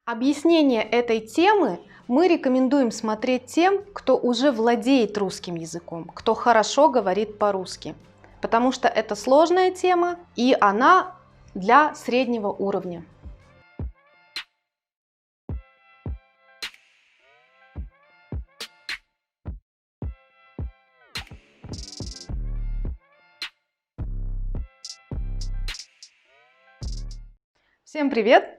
Объяснение этой темы мы рекомендуем смотреть тем, кто уже владеет русским языком, кто хорошо говорит по-русски, потому что это сложная тема и она для среднего уровня. Всем привет!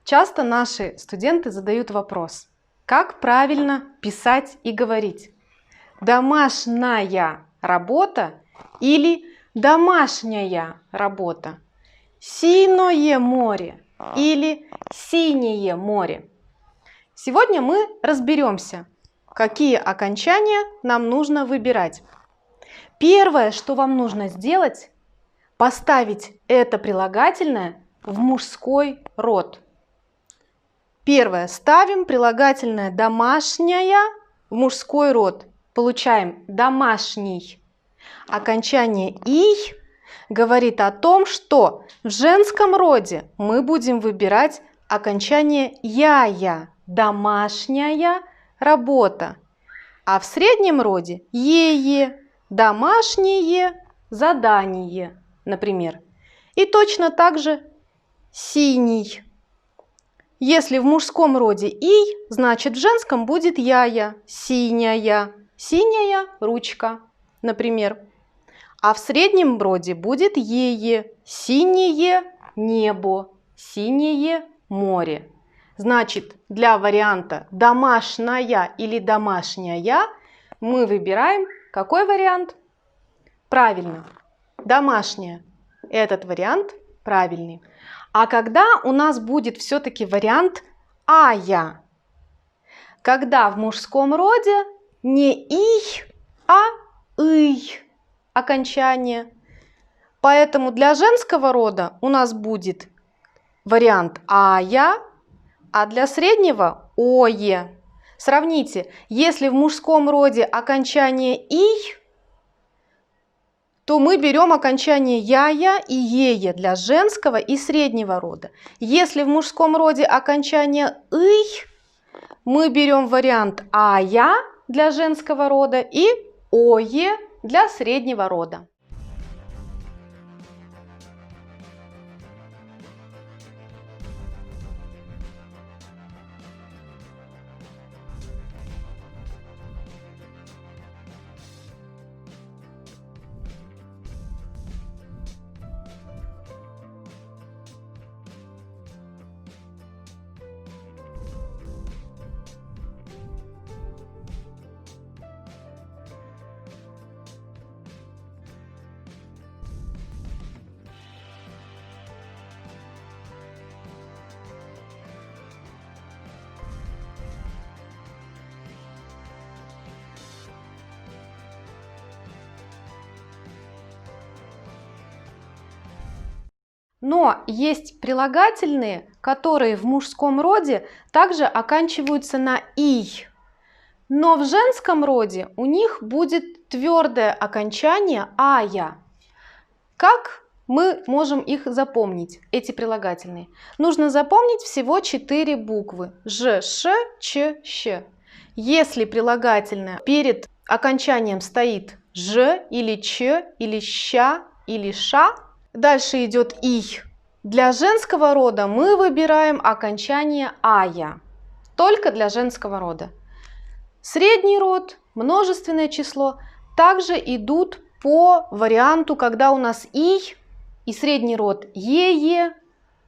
Часто наши студенты задают вопрос, как правильно писать и говорить? Домашняя работа или домашняя работа? Синое море или синее море? Сегодня мы разберемся, какие окончания нам нужно выбирать. Первое, что вам нужно сделать, поставить это прилагательное в мужской род. Первое. Ставим прилагательное домашняя в мужской род. Получаем домашний. Окончание «ий» говорит о том, что в женском роде мы будем выбирать окончание «яя» – домашняя работа. А в среднем роде «ее» – домашнее задание, например. И точно так же «синий». Если в мужском роде «ий», значит в женском будет «яя», «синяя», «синяя ручка», например. А в среднем роде будет «ее», «синее небо», «синее море». Значит, для варианта «домашняя» или «домашняя» мы выбираем какой вариант? Правильно, домашняя. Этот вариант правильный. А когда у нас будет все-таки вариант «ая»? Когда в мужском роде не «ий», а «ый» окончание. Поэтому для женского рода у нас будет вариант «ая», а для среднего «ое». Сравните, если в мужском роде окончание «ий», то мы берем окончание «яя» и «ее» для женского и среднего рода. Если в мужском роде окончание «ый», мы берем вариант «ая» для женского рода и «ое» для среднего рода. Но есть прилагательные, которые в мужском роде также оканчиваются на «ий». Но в женском роде у них будет твердое окончание «ая». Как мы можем их запомнить, эти прилагательные? Нужно запомнить всего 4 буквы – ж, ш, ч, щ. Если прилагательное перед окончанием стоит ж или ч, или ща, или ша, дальше идет «ий». Для женского рода мы выбираем окончание «ая». Только для женского рода. Средний род, множественное число также идут по варианту, когда у нас «ий» и средний род «ее»,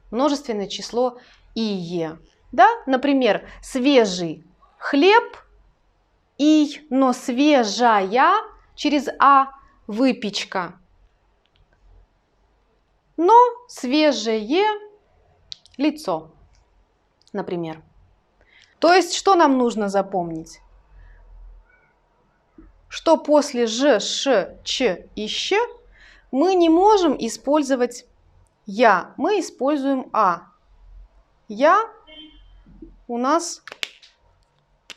множественное число «ие». Да? Например, свежий хлеб «ий», но свежая через «а» выпечка. Но свежее лицо, например. То есть, что нам нужно запомнить? Что после ж, ш, ч и щ мы не можем использовать я, мы используем а. Я у нас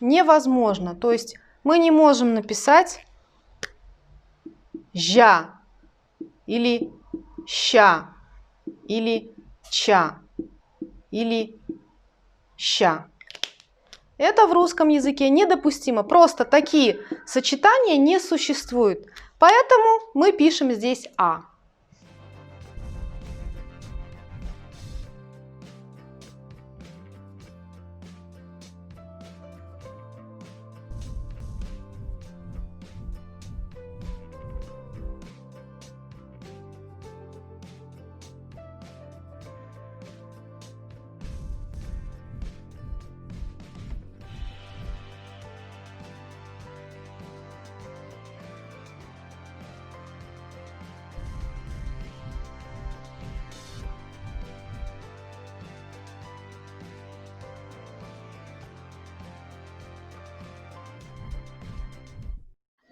невозможно, то есть мы не можем написать жа или ща или ча или ща. Это в русском языке недопустимо. Просто такие сочетания не существуют. Поэтому мы пишем здесь а.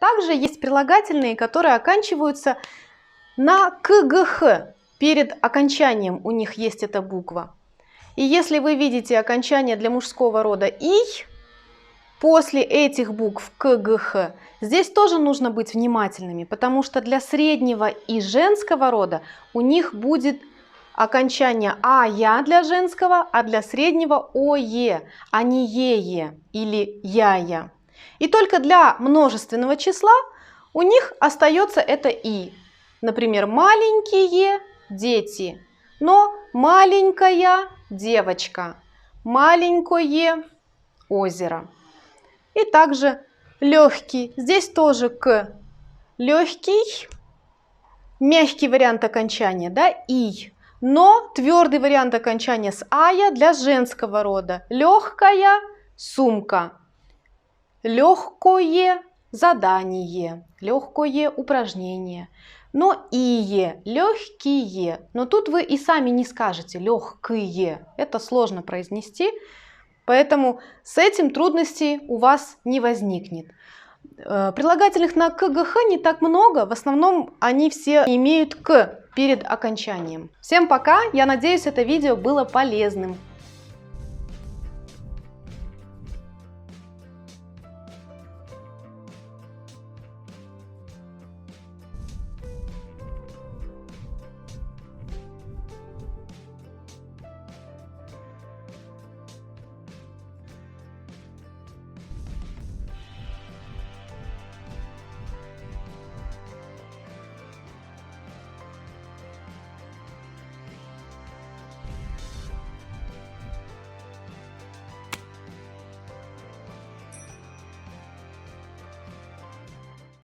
Также есть прилагательные, которые оканчиваются на КГХ. Перед окончанием у них есть эта буква. И если вы видите окончание для мужского рода «ий», после этих букв КГХ, здесь тоже нужно быть внимательными, потому что для среднего и женского рода у них будет окончание «ая» для женского, а для среднего «ое», а не «ее» или «яя». И только для множественного числа у них остается это «и». Например, маленькие дети, но маленькая девочка, маленькое озеро. И также легкий, здесь тоже «к». Легкий, мягкий вариант окончания, да, «и». Но твердый вариант окончания с «ая» для женского рода. Легкая сумка. Легкое задание, легкое упражнение. Но ие, легкие. Но тут вы и сами не скажете легкие. Это сложно произнести, поэтому с этим трудностей у вас не возникнет. Прилагательных на КГХ не так много, в основном они все имеют «к» перед окончанием. Всем пока, я надеюсь, это видео было полезным.